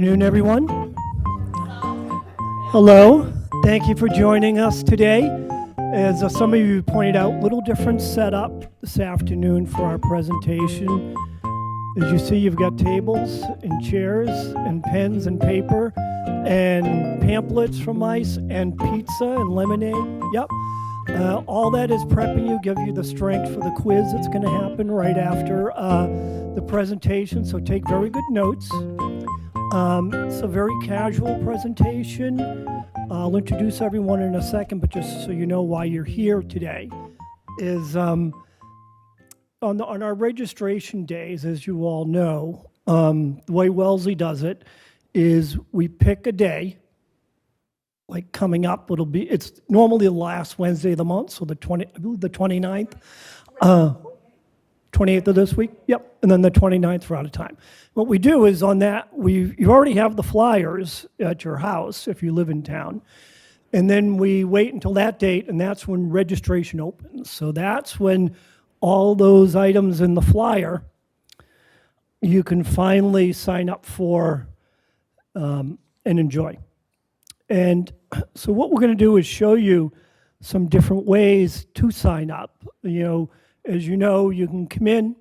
afternoon, everyone. Hello. Thank you for joining us today. As some of you pointed out, little different setup this afternoon for our presentation. As you see, you've got tables and chairs and pens and paper and pamphlets from ICE and pizza and lemonade. Yep. All that is prepping you, give you the strength for the quiz that's going to happen right after the presentation. So take very good notes. It's a very casual presentation. I'll introduce everyone in a second, but just so you know why you're here today is on our registration days, as you all know, the way Wellesley does it is we pick a day, like coming up, it's normally the last Wednesday of the month, so the 29th. 28th of this week, yep, and then the 29th we're out of time. What we do is on that, you already have the flyers at your house if you live in town, and then we wait until that date, and that's when registration opens. So that's when all those items in the flyer, you can finally sign up for and enjoy. And so what we're going to do is show you some different ways to sign up. As you know, you can come in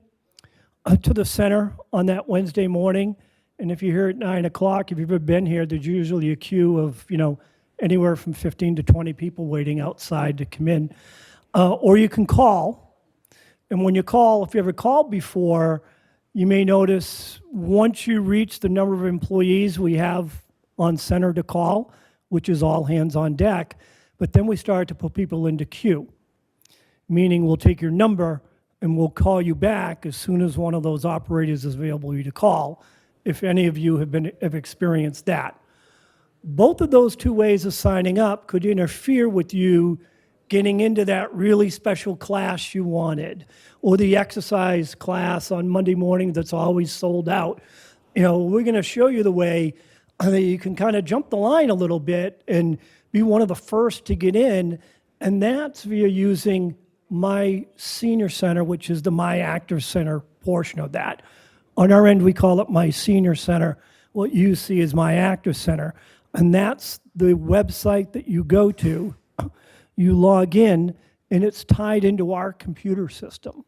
to the center on that Wednesday morning, and if you're here at 9 o'clock, if you've ever been here, there's usually a queue of, anywhere from 15 to 20 people waiting outside to come in. Or you can call, and when you call, if you ever called before, you may notice once you reach the number of employees we have on center to call, which is all hands on deck, but then we start to put people into queue. Meaning we'll take your number and we'll call you back as soon as one of those operators is available for you to call, if any of you have experienced that. Both of those two ways of signing up could interfere with you getting into that really special class you wanted, or the exercise class on Monday morning that's always sold out. We're going to show you the way that you can kind of jump the line a little bit and be one of the first to get in, and that's via using My Senior Center, which is the My Actor Center portion of that. On our end, we call it My Senior Center. What you see is My Actor Center, and that's the website that you go to. You log in, and it's tied into our computer system.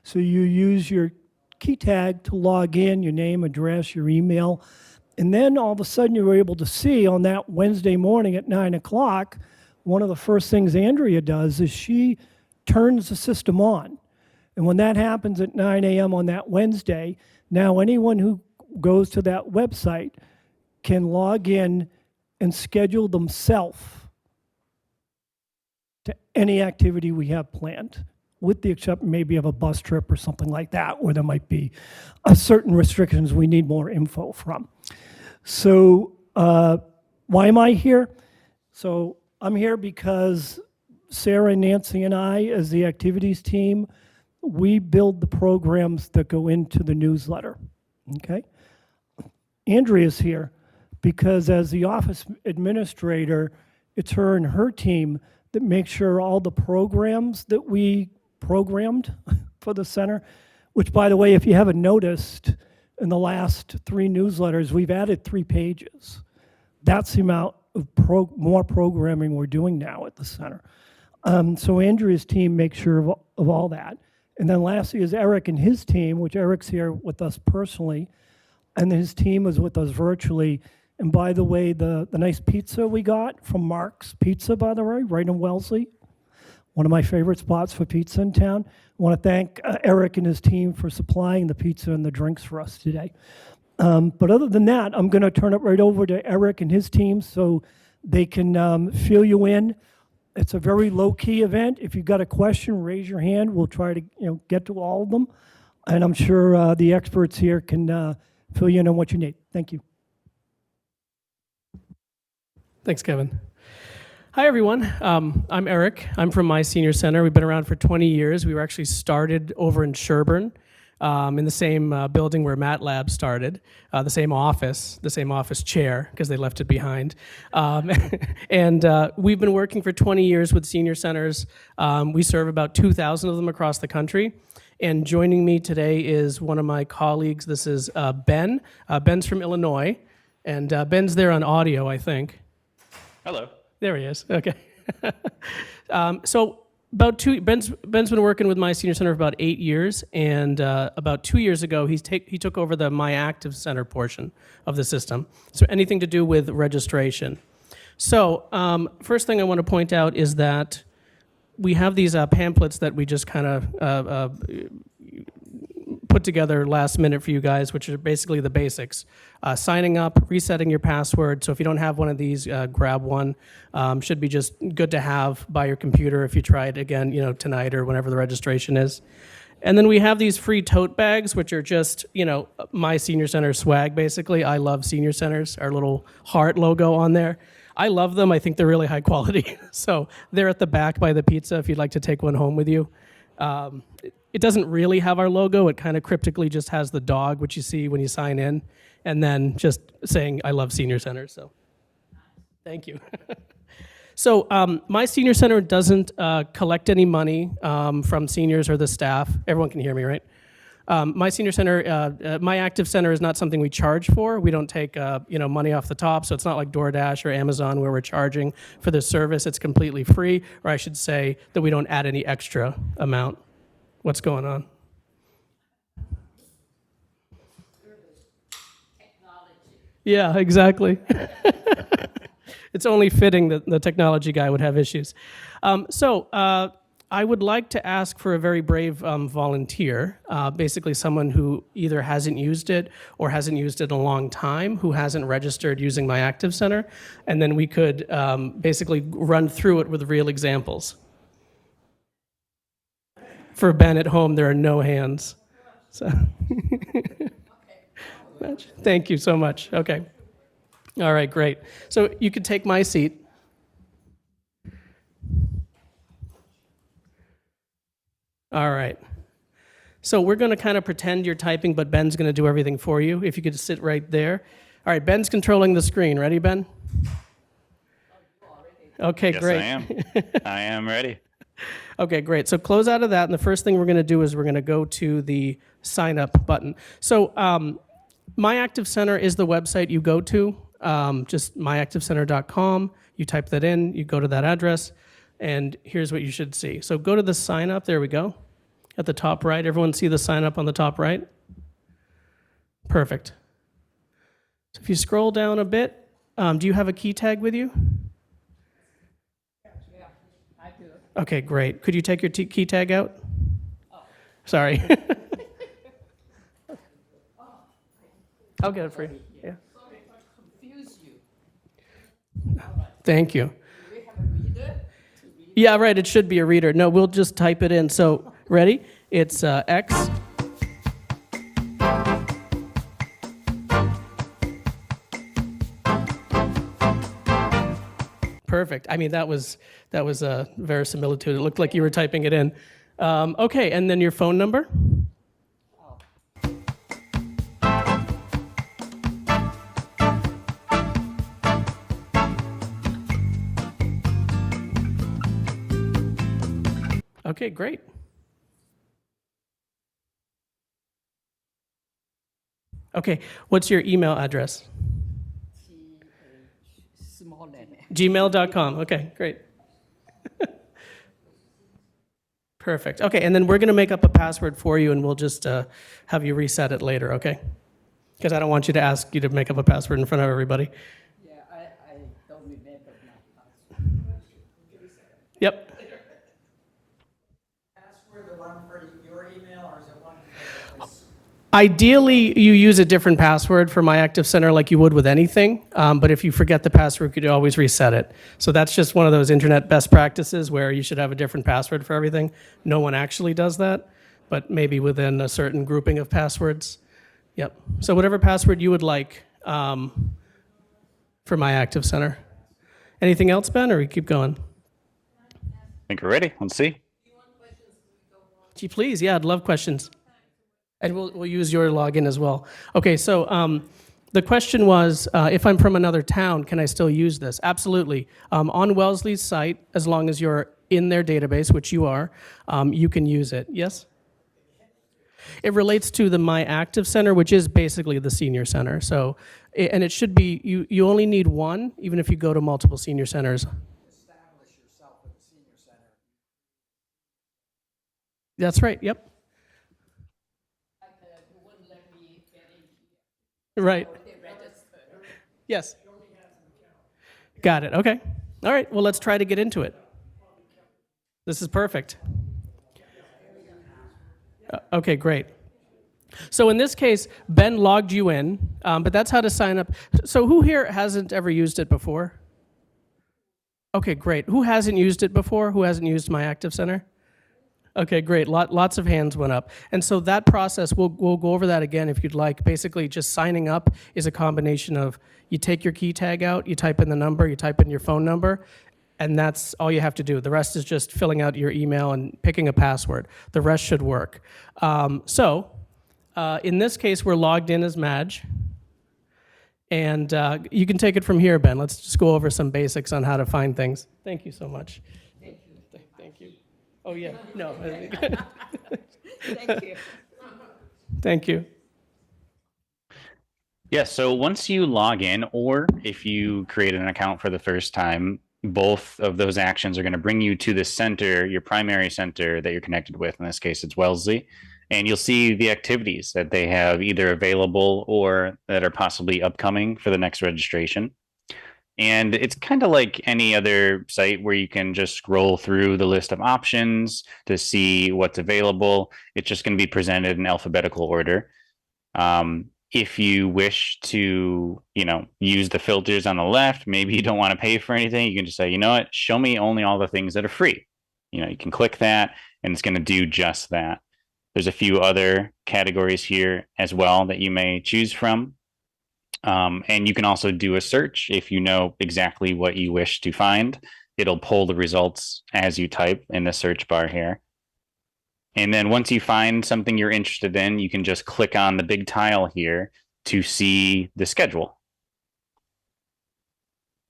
So you use your key tag to log in, your name, address, your email, and then all of a sudden you're able to see on that Wednesday morning at 9 o'clock, one of the first things Andrea does is she turns the system on. And when that happens at 9 a.m. on that Wednesday, now anyone who goes to that website can log in and schedule themselves to any activity we have planned, with the exception maybe of a bus trip or something like that, where there might be certain restrictions we need more info from. So why am I here? So I'm here because Sarah, Nancy, and I, as the activities team, we build the programs that go into the newsletter, okay? Andrea's here because as the office administrator, it's her and her team that make sure all the programs that we programmed for the center, which, by the way, if you haven't noticed, in the last 3 newsletters, we've added 3 pages. That's the amount of more programming we're doing now at the center. So Andrea's team makes sure of all that. And then lastly is Eric and his team, which Eric's here with us personally, and his team is with us virtually. And by the way, the nice pizza we got from Mark's Pizza, by the way, right in Wellesley, one of my favorite spots for pizza in town. I want to thank Eric and his team for supplying the pizza and the drinks for us today. But other than that, I'm going to turn it right over to Eric and his team so they can fill you in. It's a very low-key event. If you've got a question, raise your hand. We'll try to get to all of them. And I'm sure the experts here can fill you in on what you need. Thank you. Thanks, Kevin. Hi, everyone. I'm Eric. I'm from My Senior Center. We've been around for 20 years. We were actually started over in Sherburne, in the same building where Matt Lab started, the same office chair, because they left it behind. And we've been working for 20 years with senior centers. We serve about 2,000 of them across the country. And joining me today is one of my colleagues. This is Ben. Ben's from Illinois. And Ben's there on audio, I think. Hello. There he is. Okay. So Ben's been working with My Senior Center for about 8 years, and about 2 years ago, he took over the My Active Center portion of the system. So anything to do with registration. So first thing I want to point out is that we have these pamphlets that we just kind of put together last minute for you guys, which are basically the basics. Signing up, resetting your password. So if you don't have one of these, grab one. Should be just good to have by your computer if you try it again, tonight or whenever the registration is. And then we have these free tote bags, which are just, My Senior Center swag, basically. I love senior centers, our little heart logo on there. I love them. I think they're really high quality. So they're at the back by the pizza if you'd like to take one home with you. It doesn't really have our logo. It kind of cryptically just has the dog, which you see when you sign in, and then just saying, I love senior centers. So thank you. So My Senior Center doesn't collect any money from seniors or the staff. Everyone can hear me, right? My Senior Center, My Active Center is not something we charge for. We don't take money off the top, so it's not like DoorDash or Amazon where we're charging for this service. It's completely free, or I should say that we don't add any extra amount. What's going on? Yeah, exactly. It's only fitting that the technology guy would have issues. So I would like to ask for a very brave volunteer, basically someone who either hasn't used it or hasn't used it in a long time, who hasn't registered using My Active Center, and then we could basically run through it with real examples. For Ben at home, there are no hands. So thank you so much. Okay. All right, great. So you could take my seat. All right. So we're going to kind of pretend you're typing, but Ben's going to do everything for you. If you could sit right there. All right, Ben's controlling the screen. Ready, Ben? Okay, Yes, great. I am. I am ready. Okay, great. So close out of that, and the first thing we're going to do is we're going to go to the sign up button. So My Active Center is the website you go to, just myactivecenter.com. You type that in, you go to that address, and here's what you should see. So go to the sign up. There we go. At the top right. Everyone see the sign up on the top right? Perfect. So if you scroll down a bit, do you have a key tag with you? Okay, great. Could you take your key tag out? Oh. Sorry. I'll get it for you. Yeah. Sorry to confuse you. Thank you. Do we have a reader to read? Yeah, right. It should be a reader. No, we'll just type it in. So, ready? It's X. Perfect. I mean, that was a verisimilitude. It looked like you were typing it in. Okay, and then your phone number? Okay, great. Okay, what's your email address? Small letter. Gmail.com. Okay, great. Perfect. Okay, and then we're going to make up a password for you, and we'll just have you reset it later, okay? Because I don't want you to ask you to make up a password in front of everybody. Yeah, I don't remember my password. Yep. Password, the one for your email, or is it one for this? Ideally, you use a different password for My Active Center like you would with anything, but if you forget the password, you could always reset it. So that's just one of those internet best practices where you should have a different password for everything. No one actually does that, but maybe within a certain grouping of passwords. Yep. So whatever password you would like for My Active Center. Anything else, Ben, or we keep going? I think we're ready. Let's see. Gee, please, yeah, I'd love questions. And we'll use your login as well. Okay, so the question was, if I'm from another town, can I still use this? Absolutely. On Wellesley's site, as long as you're in their database, which you are, you can use it. Yes? It relates to the My Active Center, which is basically the senior center. So, and it should be, you only need one, even if you go to multiple senior centers. Establish yourself with the senior center. That's right, yep. You wouldn't let me get in here. Right. They registered. Yes. Got it, okay. All right, well, let's try to get into it. This is perfect. Okay, great. So in this case, Ben logged you in, but that's how to sign up. So who here hasn't ever used it before? Okay, great. Who hasn't used it before? Who hasn't used My Active Center? Okay, great. Lots of hands went up. And so that process, we'll go over that again if you'd like. Basically, just signing up is a combination of you take your key tag out, you type in the number, you type in your phone number, and that's all you have to do. The rest is just filling out your email and picking a password. The rest should work. In this case, we're logged in as Madge. And you can take it from here, Ben. Let's just go over some basics on how to find things. Thank you so much. Thank you. Oh, yeah. No. Thank you. Thank you. Yeah, so once you log in, or if you create an account for the first time, both of those actions are going to bring you to the center, your primary center that you're connected with. In this case, it's Wellesley. And you'll see the activities that they have either available or that are possibly upcoming for the next registration. And it's kind of like any other site where you can just scroll through the list of options to see what's available. It's just going to be presented in alphabetical order. If you wish to, use the filters on the left, maybe you don't want to pay for anything, you can just say, you know what, show me only all the things that are free. You can click that and it's going to do just that. There's a few other categories here as well that you may choose from. And you can also do a search if you know exactly what you wish to find. It'll pull the results as you type in the search bar here. And then once you find something you're interested in, you can just click on the big tile here to see the schedule.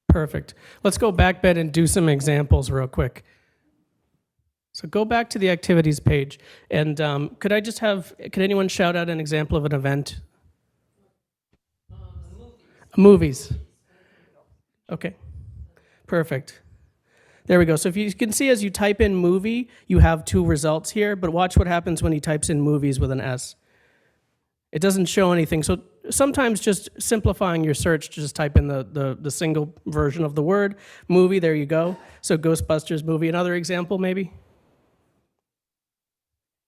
Perfect. Let's go back, Ben, and do some examples real quick. So go back to the activities page. And could anyone shout out an example of an event? Movies. Okay. Perfect. There we go. So if you can see as you type in movie, you have two results here, but watch what happens when he types in movies with an S. It doesn't show anything. So sometimes just simplifying your search, just type in the single version of the word, movie, there you go. So Ghostbusters movie. Another example maybe?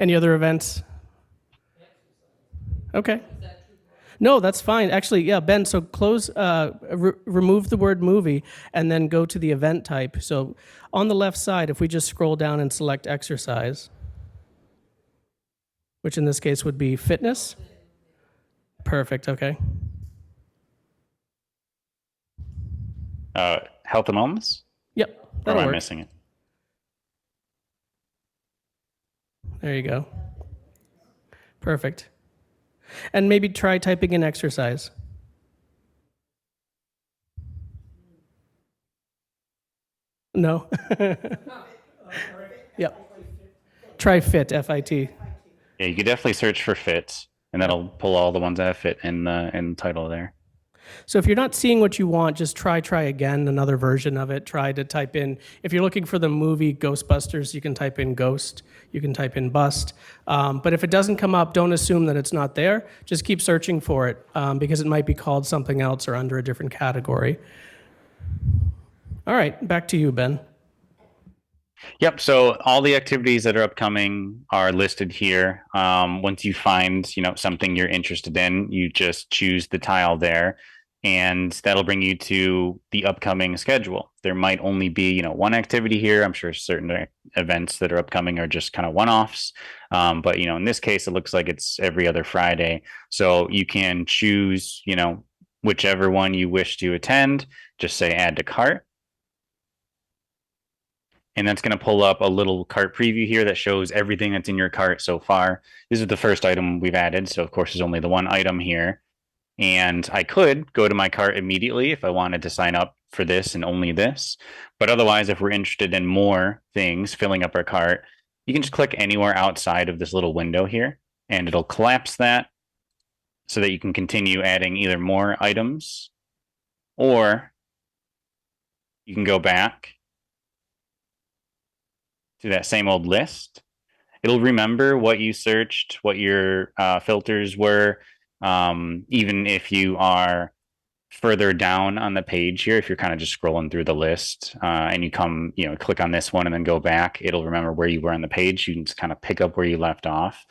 Any other events? Okay. No, that's fine. Actually, yeah, Ben, so close, remove the word movie and then go to the event type. So on the left side, if we just scroll down and select exercise, which in this case would be fitness. Perfect, okay. Health and wellness? Yep, Or that'll am I work. missing it? There you go. Perfect. And maybe try typing in exercise. No? Yep. Try fit, F-I-T. Yeah, you could definitely search for fit, and that'll pull all the ones that have fit in the title there. So if you're not seeing what you want, just try again, another version of it. Try to type in, if you're looking for the movie Ghostbusters, you can type in ghost, you can type in bust. But if it doesn't come up, don't assume that it's not there. Just keep searching for it because it might be called something else or under a different category. All right, back to you, Ben. Yep. So all the activities that are upcoming are listed here. Once you find, something you're interested in, you just choose the tile there, and that'll bring you to the upcoming schedule. There might only be, one activity here. I'm sure certain events that are upcoming are just kind of one-offs. But, in this case, it looks like it's every other Friday. So you can choose, whichever one you wish to attend. Just say add to cart. And that's going to pull up a little cart preview here that shows everything that's in your cart so far. This is the first item we've added. So, of course, there's only the one item here. And I could go to my cart immediately if I wanted to sign up for this and only this. But otherwise, if we're interested in more things filling up our cart, you can just click anywhere outside of this little window here. and it'll collapse that so that you can continue adding either more items, or you can go back to that same old list. It'll remember what you searched, what your filters were, even if you are further down on the page here. If you're kind of just scrolling through the list and you come, click on this one and then go back, it'll remember where you were on the page. You can just kind of pick up where you left off,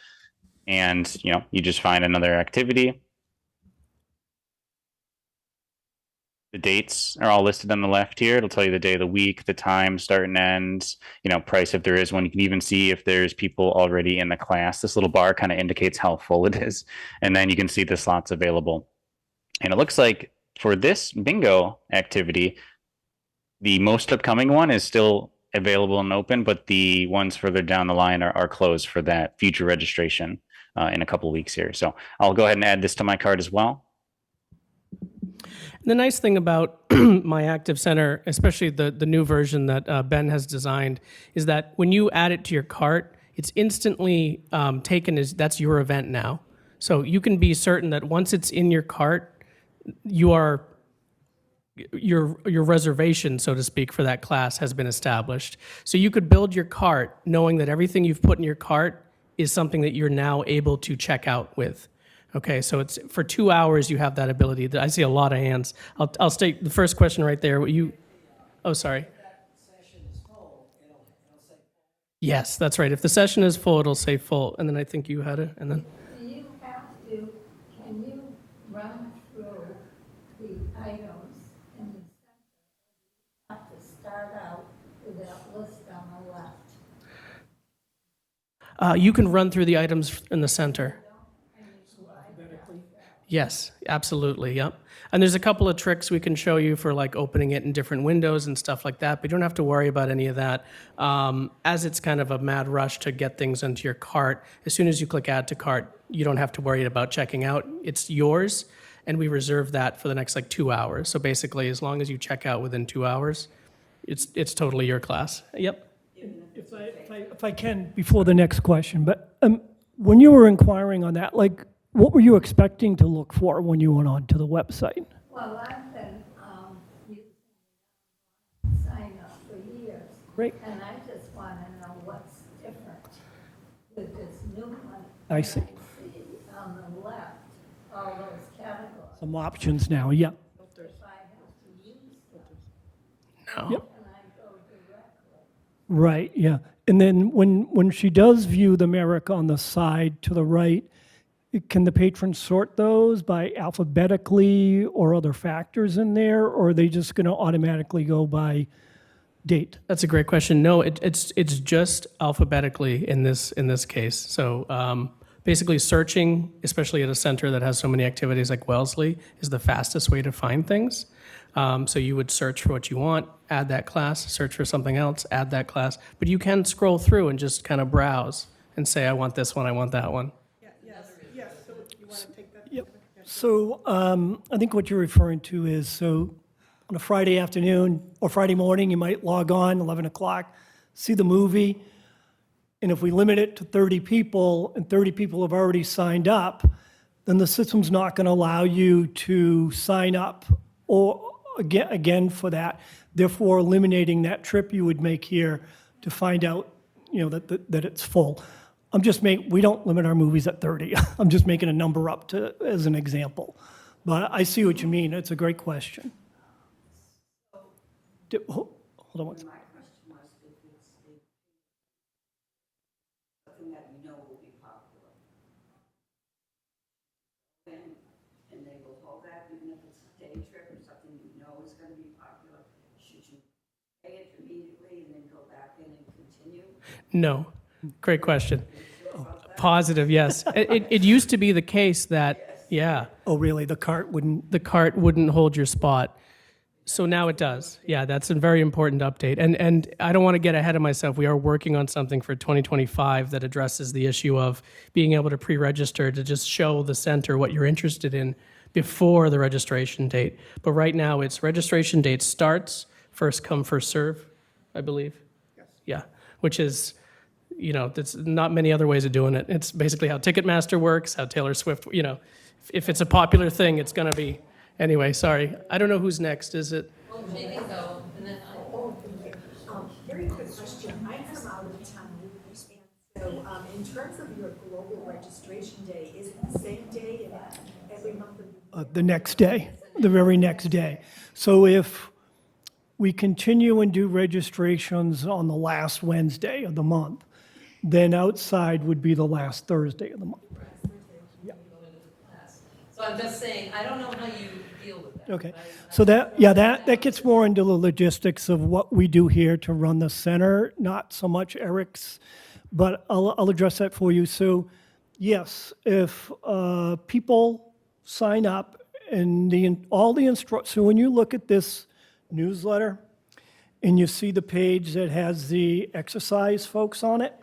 and you just find another activity. The dates are all listed on the left here. It'll tell you the day of the week, the time, start and end, price if there is one. You can even see if there's people already in the class. This little bar kind of indicates how full it is. And then you can see the slots available. And it looks like for this bingo activity, the most upcoming one is still available and open, but the ones further down the line are closed for that future registration in a couple of weeks here. So I'll go ahead and add this to my card as well. The nice thing about My Active Center, especially the new version that Ben has designed, is that when you add it to your cart, it's instantly taken as that's your event now. So you can be certain that once it's in your cart, your reservation, so to speak, for that class has been established. So you could build your cart knowing that everything you've put in your cart is something that you're now able to check out with. Okay, so it's for 2 hours you have that ability. I see a lot of hands. I'll state the first question right there. Oh, sorry. Yes, that's right. If the session is full, it'll say full. And then I think you had it, and then. Can you run through the items in the center? You have to start out with that list on the left. You can run through the items in the center. Yes, absolutely, yep. And there's a couple of tricks we can show you for like opening it in different windows and stuff like that, but you don't have to worry about any of that. As it's kind of a mad rush to get things into your cart, as soon as you click add to cart, you don't have to worry about checking out. It's yours, and we reserve that for the next 2 hours. So basically, as long as you check out within 2 hours, it's totally your class. Yep. If I can, before the next question, but when you were inquiring on that, what were you expecting to look for when you went on to the website? Well, I've been using sign up for years. Great. And I just want to know what's different with this new one. I see. I see on the left, all those categories. Some options now, yeah. If I have to use them, No. Yep. can I go directly? Right, yeah. And then when she does view the Merrick on the side to the right, can the patron sort those by alphabetically or other factors in there, or are they just going to automatically go by date? That's a great question. No, it's just alphabetically in this case. So basically, searching, especially at a center that has so many activities like Wellesley, is the fastest way to find things. So you would search for what you want, add that class, search for something else, add that class. But you can scroll through and just kind of browse and say, I want this one, I want that one. Yep. So I think what you're referring to is, so on a Friday afternoon or Friday morning, you might log on, 11 o'clock, see the movie, and if we limit it to 30 people, and 30 people have already signed up, then the system's not going to allow you to sign up or again for that, therefore eliminating that trip you would make here to find out, that it's full. We don't limit our movies at 30. I'm just making a number up as an example. But I see what you mean. It's a great question. Hold on one second. My question was if it's something that you know will be popular. And they will hold that even if it's a day trip or something you know is going to be popular. Should you pay it immediately and then go back in and continue? No. Great question. Positive, yes. It used to be the case that, yeah, Oh, really? The cart wouldn't hold your spot. So now it does. Yeah, that's a very important update. And I don't want to get ahead of myself. We are working on something for 2025 that addresses the issue of being able to pre-register to just show the center what you're interested in before the registration date. But right now, it's registration date starts, first come, first serve, I believe. Yes. Yeah, which is That's not many other ways of doing it. It's basically how Ticketmaster works, how Taylor Swift, if it's a popular thing, it's going to be. Anyway, sorry. I don't know who's next. Is it? Very quick question. I'm from out of town, and so in terms of your global registration day, is it the same day every month? The next day, the very next day. So if we continue and do registrations on the last Wednesday of the month, then outside would be the last Thursday of the month. So I'm just saying, I don't know how you deal with that. Okay, so that gets more into the logistics of what we do here to run the center, not so much Eric's, but I'll address that for you. So yes, if people sign up and so when you look at this newsletter and you see the page that has the exercise folks on it,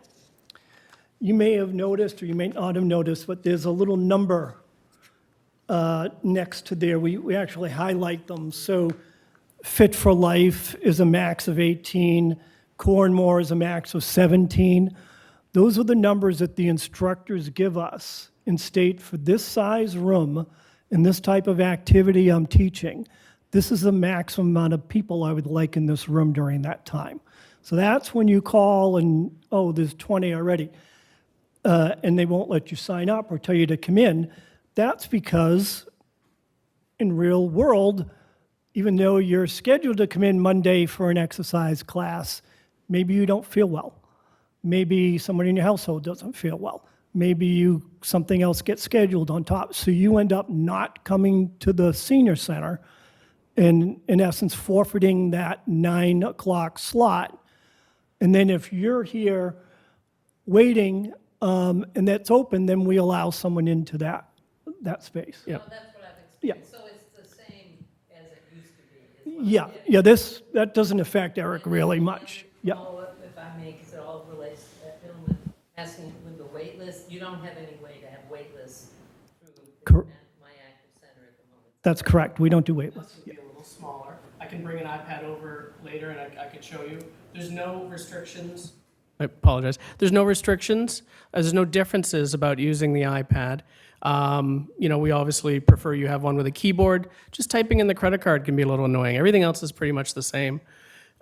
you may have noticed or you may not have noticed, but there's a little number next to there. We actually highlight them. So Fit for Life is a max of 18. Core and More is a max of 17. Those are the numbers that the instructors give us and state for this size room and this type of activity I'm teaching. This is the maximum amount of people I would like in this room during that time. So that's when you call and, oh, there's 20 already, and they won't let you sign up or tell you to come in. That's because in real world, even though you're scheduled to come in Monday for an exercise class, maybe you don't feel well. Maybe someone in your household doesn't feel well. Maybe something else gets scheduled on top. So you end up not coming to the senior center and in essence forfeiting that 9 o'clock slot. And then if you're here waiting and that's open, then we allow someone into that space. Yeah. Well, that's what I've experienced. So it's the same as it used to be. Yeah, that doesn't affect Eric really much. Yeah. Follow-up, if I may, because it all relates to that gentleman asking with the wait list. You don't have any way to have wait lists through my active center at the moment. That's correct. We don't do wait This lists. would be a little smaller. I can bring an iPad over later and I could show you. There's no restrictions. I apologize. There's no restrictions. There's no differences about using the iPad. We obviously prefer you have one with a keyboard. Just typing in the credit card can be a little annoying. Everything else is pretty much the same,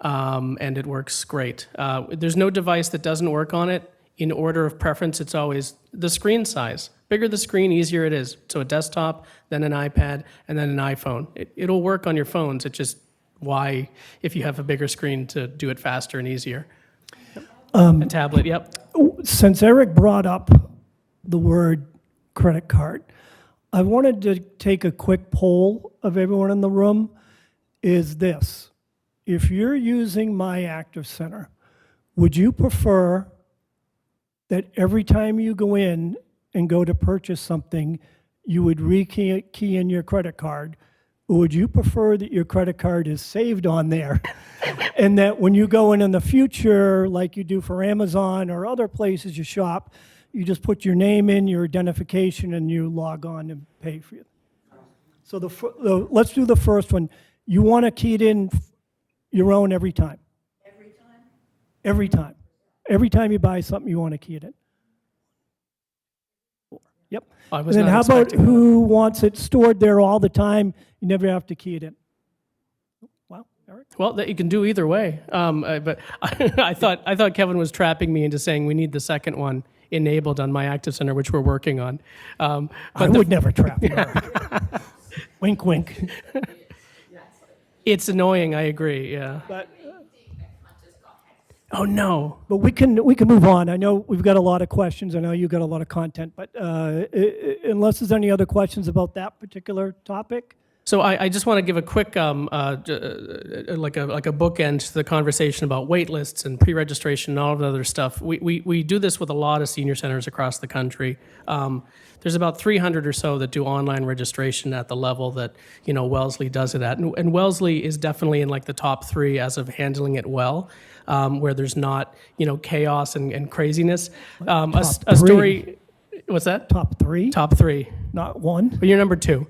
and it works great. There's no device that doesn't work on it. In order of preference, it's always the screen size. Bigger the screen, easier it is. So a desktop, then an iPad, and then an iPhone. It'll work on your phones. It's just why, if you have a bigger screen, to do it faster and easier. A tablet, yep. Since Eric brought up the word credit card, I wanted to take a quick poll of everyone in the room. Is this: if you're using My Active Center, would you prefer that every time you go in and go to purchase something, you would key in your credit card? Or would you prefer that your credit card is saved on there and that when you go in the future, like you do for Amazon or other places you shop, you just put your name in, your identification, and you log on and pay for it? So let's do the first one. You want to key it in your own every time? Every time? Every time. Every time you buy something, you want to key it in. Yep. I And was then not how about expecting that. who wants it stored there all the time? You never have to key it in. Wow, Eric? Well, that you can do either way. But I thought Kevin was trapping me into saying we need the second one enabled on My Active Center, which we're working on. I would never trap you, Eric. Wink, wink. It's annoying. I agree. Yeah. Oh no. But we can move on. I know we've got a lot of questions. I know you've got a lot of content. But unless there's any other questions about that particular topic. So I just want to give a quick like a bookend to the conversation about wait lists and pre-registration and all of the other stuff. We do this with a lot of senior centers across the country. There's about 300 or so that do online registration at the level that Wellesley does it at, and Wellesley is definitely in like the top 3 as of handling it well, where there's not chaos and craziness. A story. What's that? Top 3? Top 3. Not 1? But you're number 2.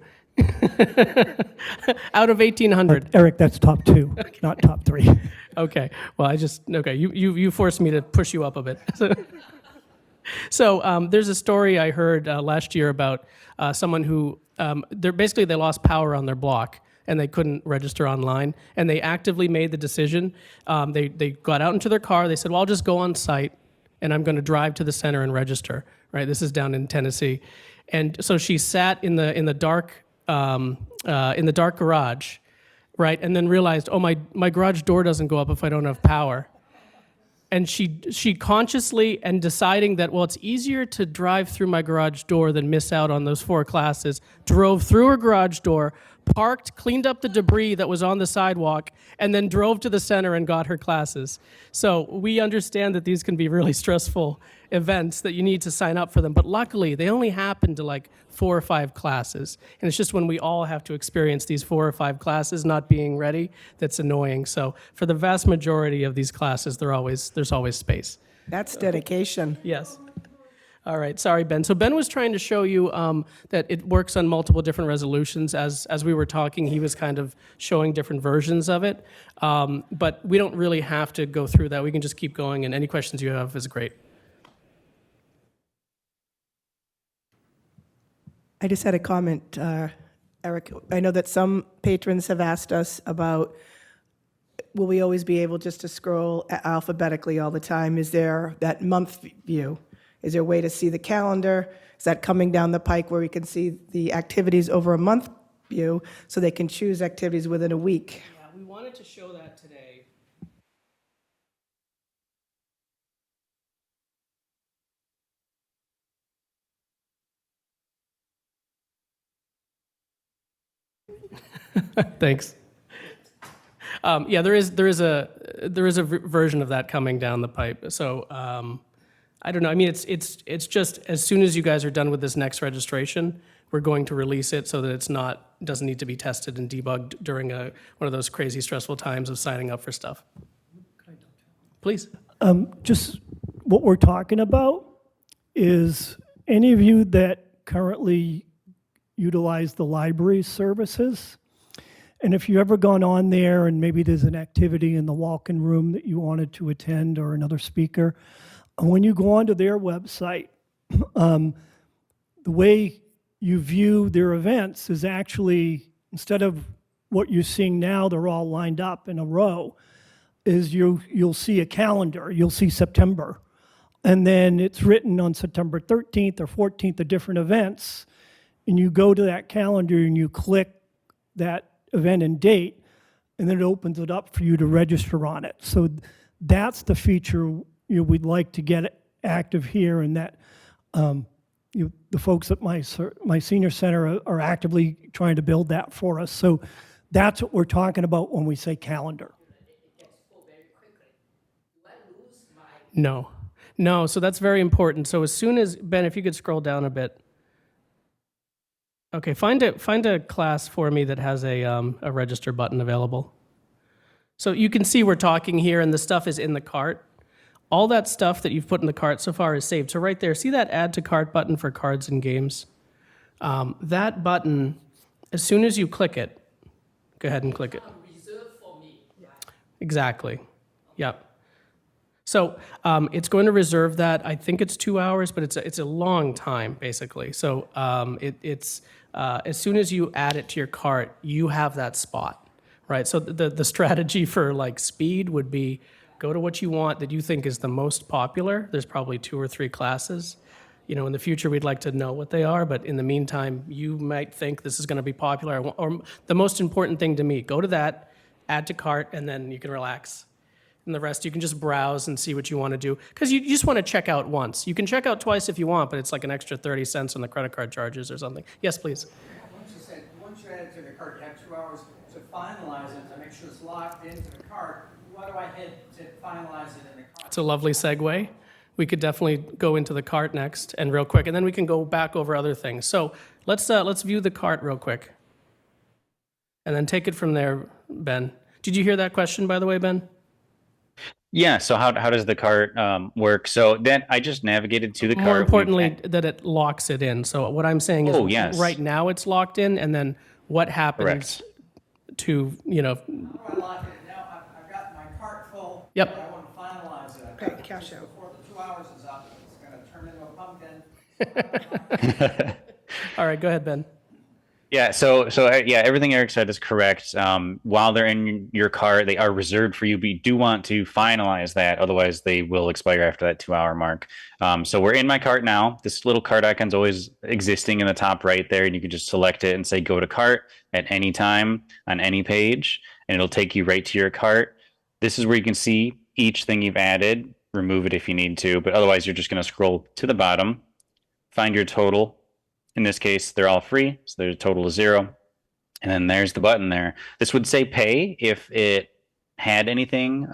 Out of 1,800. Eric, that's top two, not top three. Okay. Well, you forced me to push you up a bit. So there's a story I heard last year about someone who they lost power on their block and they couldn't register online, and they actively made the decision. They got out into their car. They said, "Well, I'll just go on site, and I'm going to drive to the center and register." Right. This is down in Tennessee, and so she sat in the dark garage, right, and then realized, "Oh, my garage door doesn't go up if I don't have power." And she consciously, and deciding that, well, it's easier to drive through my garage door than miss out on those 4 classes, drove through her garage door, parked, cleaned up the debris that was on the sidewalk, and then drove to the center and got her classes. So we understand that these can be really stressful events, that you need to sign up for them. But luckily, they only happen to like 4 or 5 classes. And it's just when we all have to experience these 4 or 5 classes not being ready that's annoying. So for the vast majority of these classes, there's always space. That's dedication. Yes. All right. Sorry, Ben. So Ben was trying to show you that it works on multiple different resolutions. As we were talking, he was kind of showing different versions of it. But we don't really have to go through that. We can just keep going, and any questions you have is great. I just had a comment, Eric. I know that some patrons have asked us about, will we always be able just to scroll alphabetically all the time? Is there that month view? Is there a way to see the calendar? Is that coming down the pike where we can see the activities over a month view so they can choose activities within a week? Yeah, we wanted to show that today. Thanks. Yeah, there is a version of that coming down the pipe. So I don't know. I mean, it's just as soon as you guys are done with this next registration, we're going to release it so that doesn't need to be tested and debugged during one of those crazy stressful times of signing up for stuff. Please. Just what we're talking about is any of you that currently utilize the library services, and if you've ever gone on there and maybe there's an activity in the walk-in room that you wanted to attend or another speaker, when you go onto their website, the way you view their events is actually, instead of what you're seeing now, they're all lined up in a row, is you'll see a calendar. You'll see September. And then it's written on September 13th or 14th, the different events. And you go to that calendar and you click that event and date, and then it opens it up for you to register on it. So that's the feature we'd like to get active here, and that the folks at my senior center are actively trying to build that for us. So that's what we're talking about when we say calendar. No. So that's very important. So as soon as, Ben, if you could scroll down a bit. Okay, find a class for me that has a register button available. So you can see we're talking here, and the stuff is in the cart. All that stuff that you've put in the cart so far is saved. So right there, see that add to cart button for cards and games? That button, as soon as you click it, go ahead and click it. Reserved for me. Exactly. Yep. So it's going to reserve that. I think it's 2 hours, but it's a long time, basically. So it's as soon as you add it to your cart, you have that spot, right? So the strategy for like speed would be go to what you want that you think is the most popular. There's probably 2 or 3 classes. In the future, we'd like to know what they are, but in the meantime, you might think this is going to be popular. Or the most important thing to me, go to that, add to cart, and then you can relax. And the rest, you can just browse and see what you want to do. Because you just want to check out once. You can check out twice if you want, but it's like an extra 30 cents on the credit card charges or something. Yes, please. Once you add it to the cart, you have 2 hours to finalize it, to make sure it's locked into the cart. What do I hit to finalize it in the cart? It's a lovely segue. We could definitely go into the cart next and real quick, and then we can go back over other things. So let's view the cart real quick. And then take it from there, Ben. Did you hear that question, by the way, Ben? Yeah. So how does the cart work? So then I just navigated to the cart. More importantly, that it locks it in. So what I'm saying is yes. right now it's locked in, and then what happens to, How do I lock it? Now, I've got my cart full. Yep. But I want to finalize it. I've Pay got cash this out. Before the 2 hours is up, it's going to turn into a pumpkin. all right, go ahead, Ben. Yeah, so everything Eric said is correct. While they're in your cart, they are reserved for you, but you do want to finalize that. Otherwise, they will expire after that 2 hour mark. So we're in my cart now. This little cart icon's always existing in the top right there, and you can just select it and say go to cart at any time on any page, and it'll take you right to your cart. This is where you can see each thing you've added. Remove it if you need to, but otherwise, you're just going to scroll to the bottom, find your total. In this case, they're all free, so there's a total of 0. And then there's the button there. This would say pay if it had anything,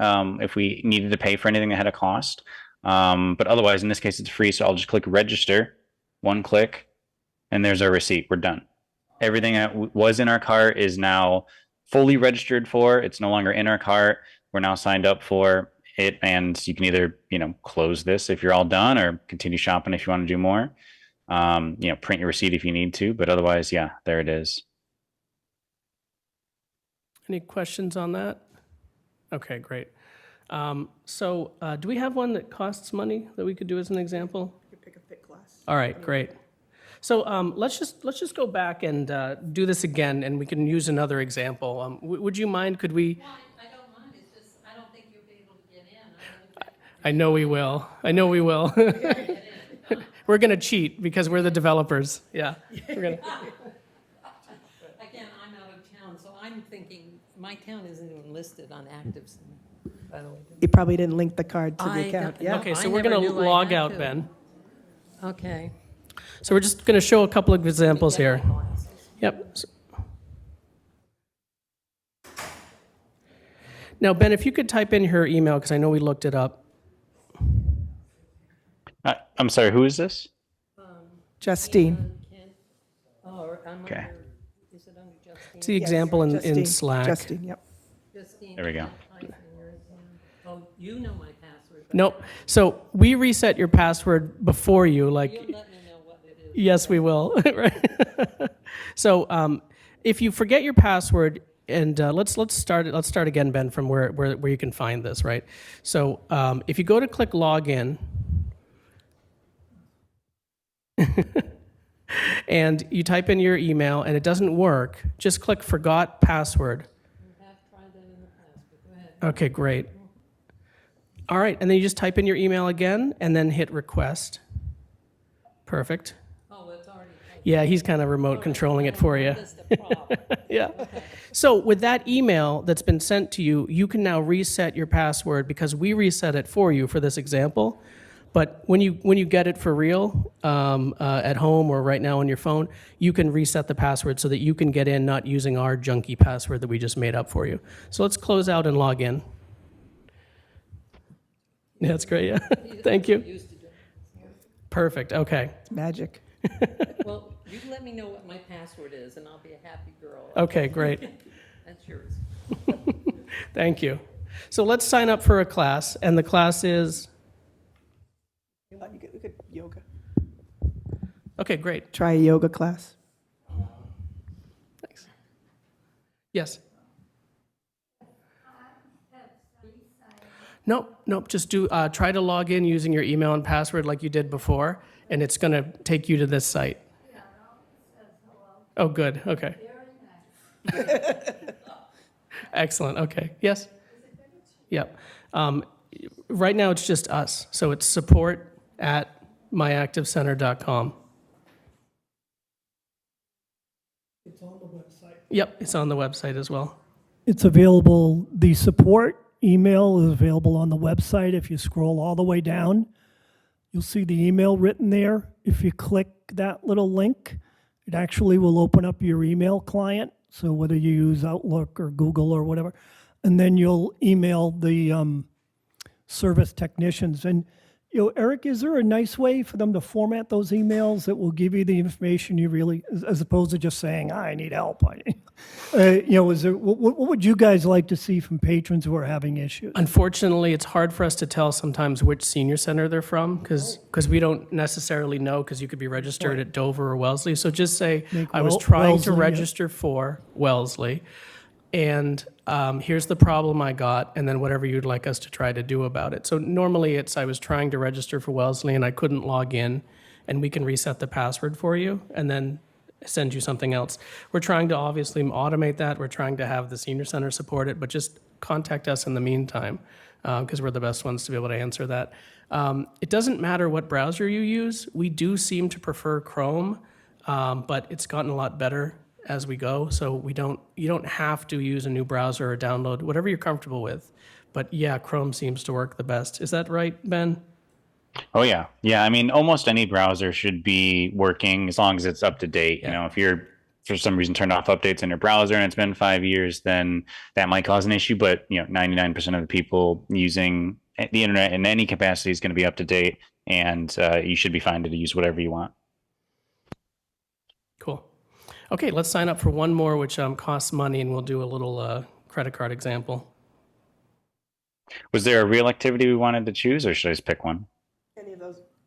if we needed to pay for anything that had a cost. But otherwise, in this case, it's free, so I'll just click register, one click, and there's our receipt. We're done. Everything that was in our cart is now fully registered for. It's no longer in our cart. We're now signed up for it, and you can either, close this if you're all done or continue shopping if you want to do more. Print your receipt if you need to, but otherwise, yeah, there it is. Any questions on that? Okay, great. So do we have one that costs money that we could do as an example? You pick a fit class. All right, great. So let's just go back and do this again, and we can use another example. Would you mind? Could we? Well, I don't mind, it's just, I don't think you'll be able to get in. I know we will. I know we will. We're going to cheat because we're the developers. Yeah. We're gonna. Again, I'm out of town, so I'm thinking, my town isn't even listed on active center, by the way. You probably didn't link the card to the I account. don't- Yeah. Okay, so I we're never going to knew I log had out, to. Ben. Okay. So we're just going to show a couple of examples here. Yep. Now, Ben, if you could type in her email, because I know we looked it up. I'm sorry, who is this? Justine. Oh, I'm Okay. under, is it under Justine? It's the example in Justine. Slack. Justine, yep. Justine, There we go. type in yours in. Oh, you know my password. but Nope. So we reset your password before you, like. You'll let me know what it is. Yes, we will. Right. So if you forget your password, and let's start again, Ben, from where you can find this, right? So if you go to click login, and you type in your email and it doesn't work, just click forgot password. I have tried that in the past, but go ahead. Okay, great. All right, and then you just type in your email again and then hit request. Perfect. Oh, it's already. Yeah, he's kind of remote controlling it for you. That's the problem. Yeah. So with that email that's been sent to you, you can now reset your password because we reset it for you for this example. But when you get it for real at home or right now on your phone, you can reset the password so that you can get in not using our junky password that we just made up for you. So let's close out and log in. Yeah, that's great. Yeah. Thank you. Used to do. Perfect. Okay. It's magic. Well, you can let me know what my password is, and I'll be a happy girl. Okay, great. That's yours. Thank you. So let's sign up for a class, and the class is. You could yoga. Okay, great. Try a yoga class. Thanks. Yes. Nope. Just try to log in using your email and password like you did before, and it's going to take you to this site. Oh, good. Okay. Excellent. Okay. Yes. Yep. Right now it's just us, so it's support@myactivecenter.com. It's on the website. Yep, it's on the website as well. It's available, the support email is available on the website. If you scroll all the way down, you'll see the email written there. If you click that little link, it actually will open up your email client. So whether you use Outlook or Google or whatever, and then you'll email the service technicians. And Eric, is there a nice way for them to format those emails that will give you the information you really, as opposed to just saying, I need help? What would you guys like to see from patrons who are having issues? Unfortunately, it's hard for us to tell sometimes which senior center they're from because we don't necessarily know because you could be registered at Dover or Wellesley. So just say, I was trying to Wellesley, yeah. register for Wellesley, and here's the problem I got, and then whatever you'd like us to try to do about it. So normally it's I was trying to register for Wellesley and I couldn't log in, and we can reset the password for you and then send you something else. We're trying to obviously automate that. We're trying to have the senior center support it, but just contact us in the meantime because we're the best ones to be able to answer that. It doesn't matter what browser you use. We do seem to prefer Chrome, but it's gotten a lot better as we go. So you don't have to use a new browser or download whatever you're comfortable with. But yeah, Chrome seems to work the best. Is that right, Ben? Oh yeah. Yeah. I mean, almost any browser should be working as long as it's up to date. Yeah. You know, if you're for some reason turned off updates in your browser and it's been 5 years, then that might cause an issue. But 99% of the people using the internet in any capacity is going to be up to date, and you should be fine to use whatever you want. Cool. Okay, let's sign up for one more, which costs money, and we'll do a little credit card example. Was there a real activity we wanted to choose, or should I just pick one?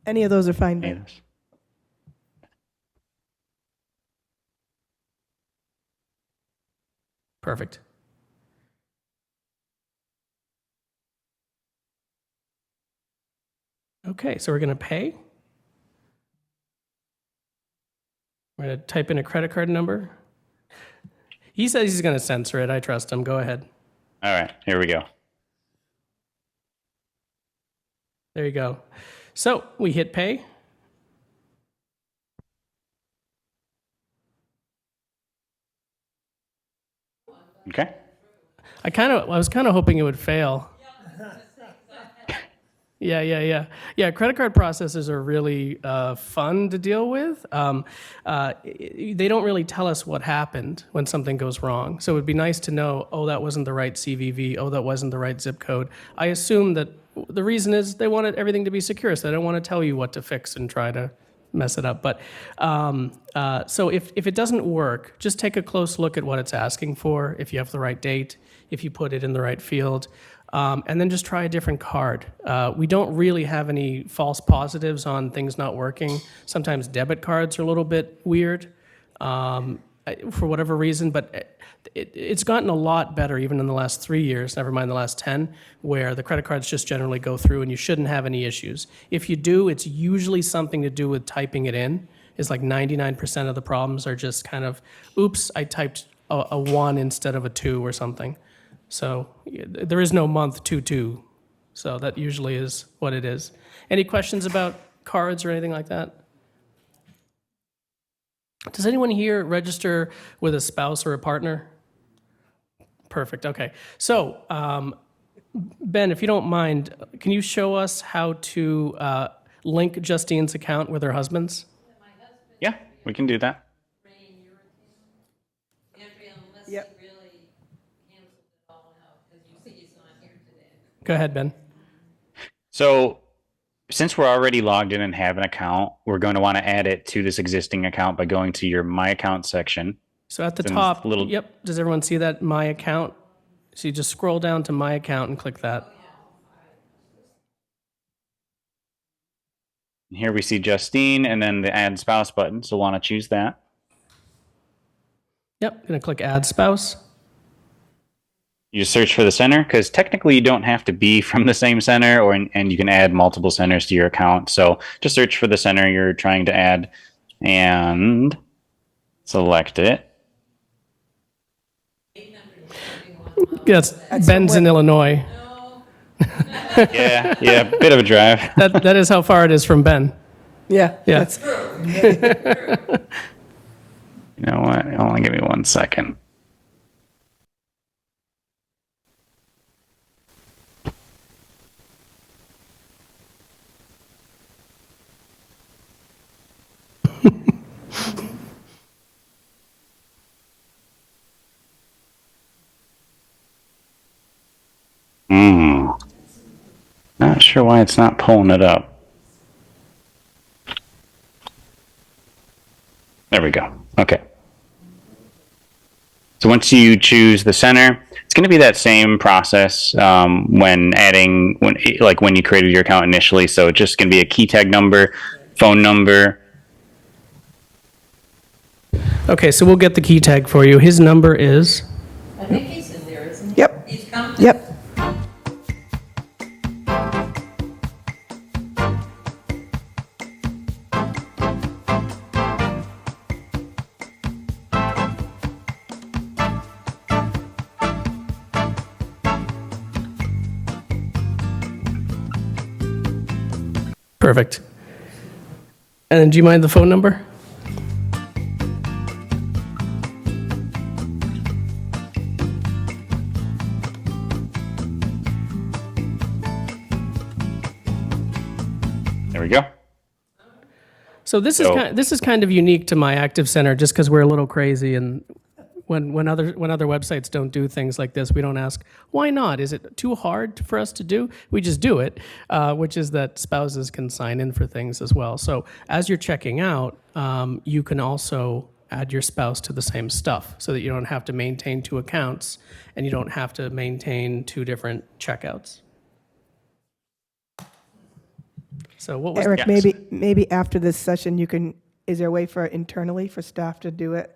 Any of those are fine. Any Ben. of those? Perfect. Okay, so we're going to pay. We're going to type in a credit card number. He says he's going to censor it. I trust him. Go ahead. All right, here we go. There you go. So we hit pay. Okay. I was kind of hoping it would fail. Yeah. Credit card processors are really fun to deal with. They don't really tell us what happened when something goes wrong. So it would be nice to know, oh, that wasn't the right CVV. Oh, that wasn't the right zip code. I assume that the reason is they wanted everything to be secure, so they don't want to tell you what to fix and try to mess it up. But so if it doesn't work, just take a close look at what it's asking for, if you have the right date, if you put it in the right field, and then just try a different card. We don't really have any false positives on things not working. Sometimes debit cards are a little bit weird for whatever reason, but it's gotten a lot better even in the last 3 years, never mind the last 10, where the credit cards just generally go through and you shouldn't have any issues. If you do, it's usually something to do with typing it in. It's like 99% of the problems are just kind of, oops, I typed a 1 instead of a 2 or something. So there is no month 22. So that usually is what it is. Any questions about cards or anything like that? Does anyone here register with a spouse or a partner? Perfect, okay. So, Ben, if you don't mind, can you show us how to link Justine's account with her husband's? Yeah, we can do that. Andrea, unless Yep. he really cancels it all out, because you see he's not here today. Go ahead, Ben. So since we're already logged in and have an account, we're going to want to add it to this existing account by going to your My Account section. So at the Then top, little- yep, does everyone see that My Account? So you just scroll down to My Account and click that. Here we see Justine and then the Add Spouse button, so we'll want to choose that. Yep, gonna click Add Spouse. You just search for the center, because technically you don't have to be from the same center, and you can add multiple centers to your account. So just search for the center you're trying to add and select it. Yes, Ben's in Illinois. Yeah, bit of a drive. That is how far it is from Ben. Yeah. Yeah. That's, You know what? Only give me 1 second. Not sure why it's not pulling it up. There we go. Okay. So once you choose the center, it's going to be that same process when adding, when you created your account initially. So it's just going to be a key tag number, phone number. Okay, so we'll get the key tag for you. His number is, I think he's in there, isn't he? Yep. He's coming? Yep. perfect. And then do you mind the phone number? There we go. So this So- is kind of unique to my active center, just because we're a little crazy, and when other websites don't do things like this, we don't ask why not. Is it too hard for us to do? We just do it, which is that spouses can sign in for things as well. So as you're checking out, you can also add your spouse to the same stuff, so that you don't have to maintain two accounts and you don't have to maintain two different checkouts. So what was Eric, Yes. maybe after this session, is there a way for internally for staff to do it?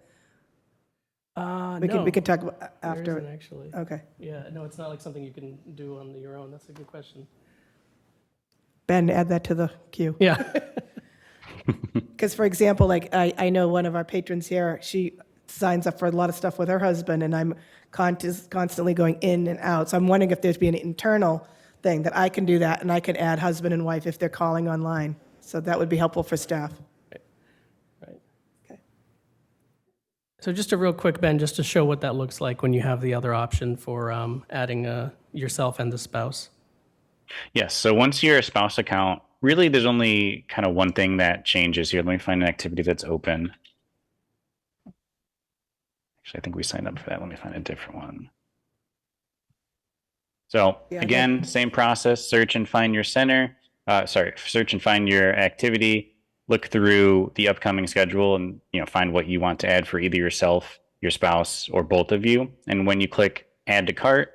no, We can talk about there after. isn't actually. Okay. Yeah, no, it's not like something you can do on your own. That's a good question. Ben, add that to the queue. Yeah. Because, for example, like I know one of our patrons here, she signs up for a lot of stuff with her husband, and I'm constantly going in and out. So I'm wondering if there's be an internal thing that I can do that, and I can add husband and wife if they're calling online. So that would be helpful for staff. Right. Okay. So just a real quick, Ben, just to show what that looks like when you have the other option for adding yourself and the spouse. Yes. So once you're a spouse account, really there's only kind of one thing that changes here. Let me find an activity that's open. Actually, I think we signed up for that. Let me find a different one. So Yeah, again, same process, search and find your center. Search and find your activity, look through the upcoming schedule and find what you want to add for either yourself, your spouse, or both of you. And when you click add to cart,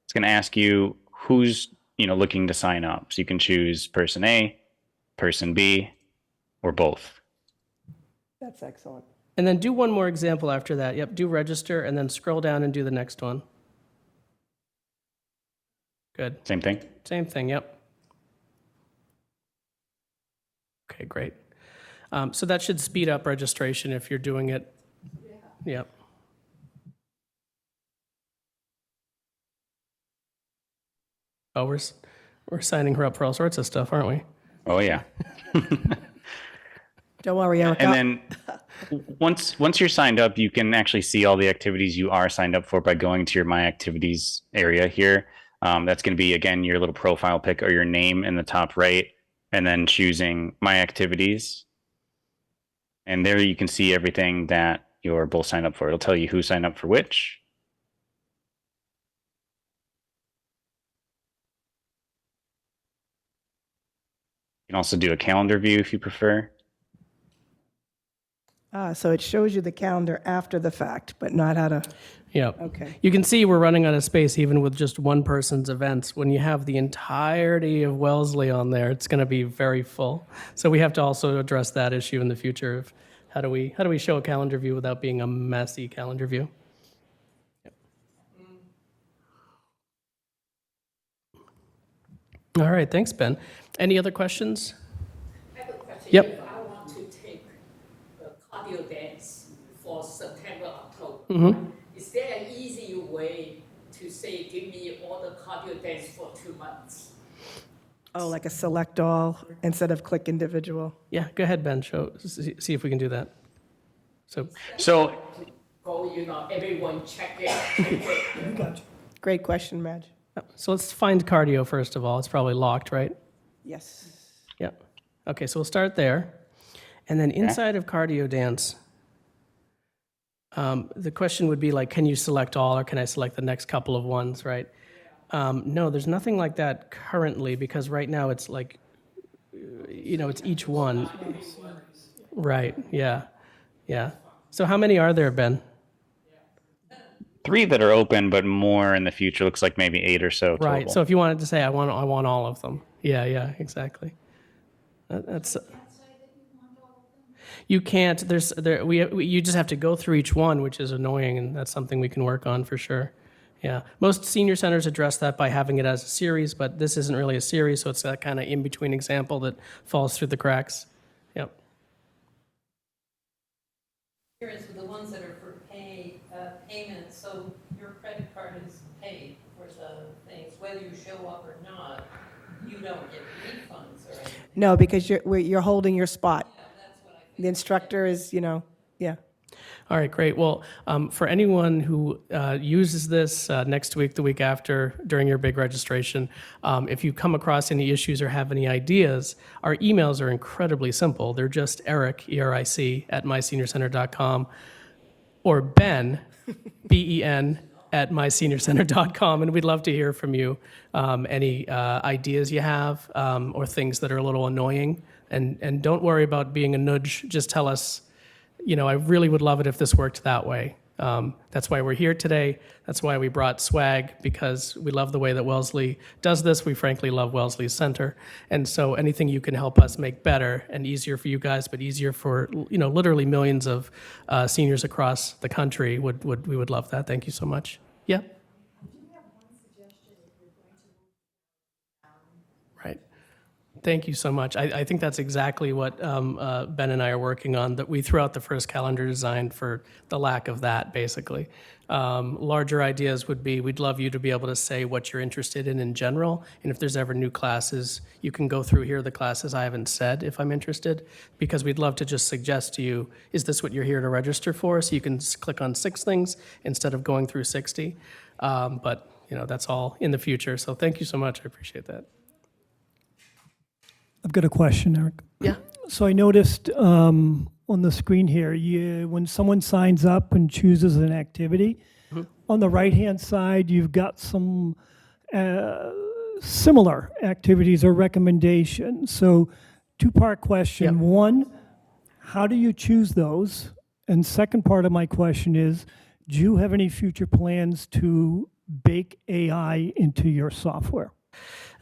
it's going to ask you who's looking to sign up. So you can choose person A, person B, or both. That's excellent. And then do one more example after that. Yep, do register and then scroll down and do the next one. Good. Same thing. Same thing, yep. Okay, great. So that should speed up registration if you're doing it. Yep. Oh, we're signing her up for all sorts of stuff, aren't we? Oh yeah. Don't worry, Eric. And then once you're signed up, you can actually see all the activities you are signed up for by going to your My Activities area here. That's going to be, again, your little profile pic or your name in the top right, and then choosing My Activities. And there you can see everything that you're both signed up for. It'll tell you who signed up for which. You can also do a calendar view if you prefer. So it shows you the calendar after the fact, but not how to, Yep. okay. You can see we're running out of space even with just one person's events. When you have the entirety of Wellesley on there, it's going to be very full. So we have to also address that issue in the future of how do we show a calendar view without being a messy calendar view. Yep. All right, thanks, Ben. Any other questions? I have a question. Yep. If I want to take the cardio dance for September, October, Mm-hmm. is there an easy way to say, give me all the cardio dance for 2 months? Oh, like a select all instead of click individual. Yeah, go ahead, Ben. See if we can do that. So, Go, everyone check it. Great question, Madge. so let's find cardio first of all. It's probably locked, right? Yes. Yeah. Okay, so we'll start there. And then inside of cardio dance, the question would be like, can you select all or can I select the next couple of ones, right? No, there's nothing like that currently because right now it's like, it's each one. Right, yeah, yeah. So how many are there, Ben? 3 that are open, but more in the future. Looks like maybe 8 or so total. Right. So if you wanted to say, I want all of them. Yeah, yeah, exactly. That's. You can't. You just have to go through each one, which is annoying, and that's something we can work on for sure. Yeah, most senior centers address that by having it as a series, but this isn't really a series, so it's that kind of in-between example that falls through the cracks. Yep. Here's the ones that are for payment, so your credit card is paid for the things, whether you show up or not, you don't get refunds or anything. No, because you're holding your spot. Yeah, that's what I think. The instructor is, yeah. All right, great. Well, for anyone who uses this next week, the week after, during your big registration, if you come across any issues or have any ideas, our emails are incredibly simple. They're just Eric, ERIC, at myseniorcenter.com, or Ben, BEN, at myseniorcenter.com, and we'd love to hear from you. Any ideas you have, or things that are a little annoying. And don't worry about being a nudge. Just tell us, I really would love it if this worked that way. That's why we're here today. That's why we brought swag, because we love the way that Wellesley does this. We frankly love Wellesley's center. And so anything you can help us make better and easier for you guys, but easier for, literally millions of seniors across the country, we would love that. Thank you so much. Yeah? Right. Thank you so much. I think that's exactly what Ben and I are working on, that we threw out the first calendar design for the lack of that, basically. Larger ideas would be, we'd love you to be able to say what you're interested in general, and if there's ever new classes, you can go through here the classes I haven't said if I'm interested, because we'd love to just suggest to you, is this what you're here to register for? So you can click on 6 things instead of going through 60. But, that's all in the future. So thank you so much. I appreciate that. I've got a question, Eric. Yeah. So I noticed on the screen here, when someone signs up and chooses an activity, on the right-hand side, you've got some similar activities or recommendations. So 2-part question. Yeah. One, how do you choose those? And second part of my question is, do you have any future plans to bake AI into your software?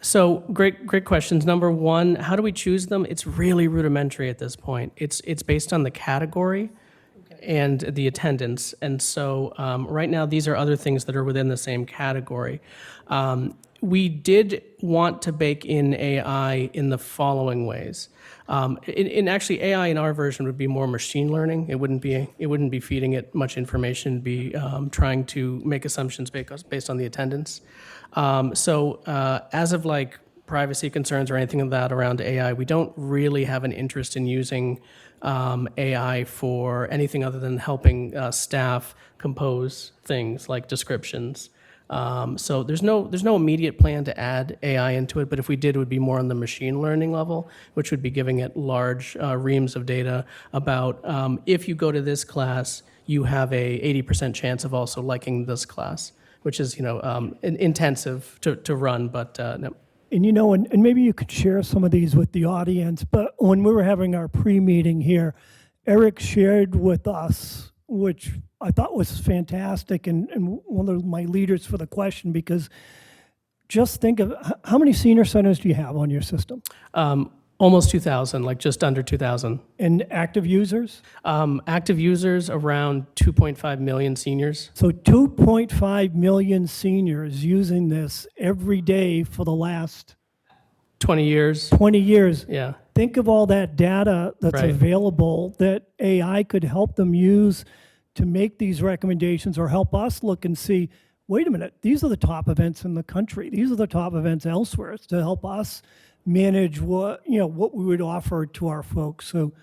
So great questions. Number one, how do we choose them? It's really rudimentary at this point. It's based on the category and the attendance. And so right now, these are other things that are within the same category. We did want to bake in AI in the following ways. Actually, AI in our version would be more machine learning. It wouldn't be feeding it much information. It'd be trying to make assumptions based on the attendance. As of privacy concerns or anything of that around AI, we don't really have an interest in using AI for anything other than helping staff compose things like descriptions. So there's no immediate plan to add AI into it, but if we did, it would be more on the machine learning level, which would be giving it large reams of data about if you go to this class, you have a 80% chance of also liking this class, which is intensive to run, but no. And and maybe you could share some of these with the audience, but when we were having our pre-meeting here, Eric shared with us, which I thought was fantastic, and one of my leaders for the question, because just think of, how many senior centers do you have on your system? Almost 2,000, just under 2,000. And active users? Active users, around 2.5 million seniors. So 2.5 million seniors using this every day for the last 20 years. 20 years. Yeah. Think of all that data that's Right. available that AI could help them use to make these recommendations, or help us look and see, wait a minute, these are the top events in the country. These are the top events elsewhere, to help us manage what we would offer to our folks. So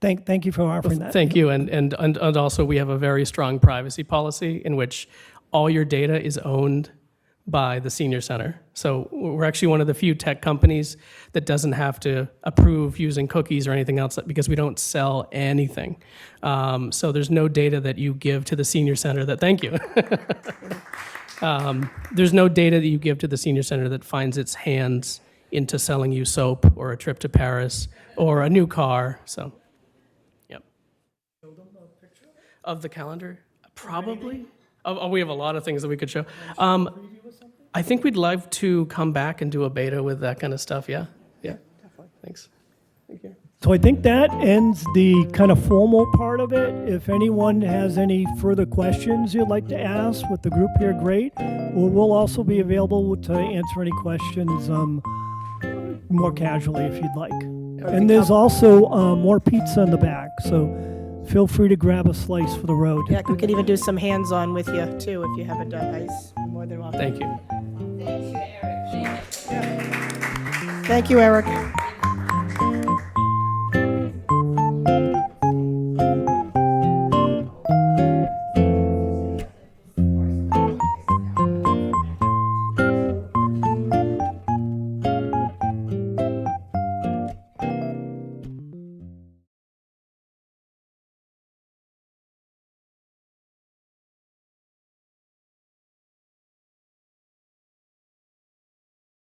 thank you for offering that. Thank you. And also, we have a very strong privacy policy in which all your data is owned by the senior center. So we're actually one of the few tech companies that doesn't have to approve using cookies or anything else, because we don't sell anything. So there's no data that you give to the senior center that, thank you. There's no data that you give to the senior center that finds its hands into selling you soap or a trip to Paris or a new car. So, yep. Of the calendar? Probably. We have a lot of things that we could show. I think we'd love to come back and do a beta with that kind of stuff. Yeah. Yeah. Thanks. Thank you. So I think that ends the kind of formal part of it. If anyone has any further questions you'd like to ask with the group here, great. Or we'll also be available to answer any questions more casually if you'd like. And there's also more pizza in the back, so feel free to grab a slice for the road. Yeah, we could even do some hands-on with you too if you haven't done ice. You're more than welcome. Thank you. Thank you, Eric. Thank you, Eric.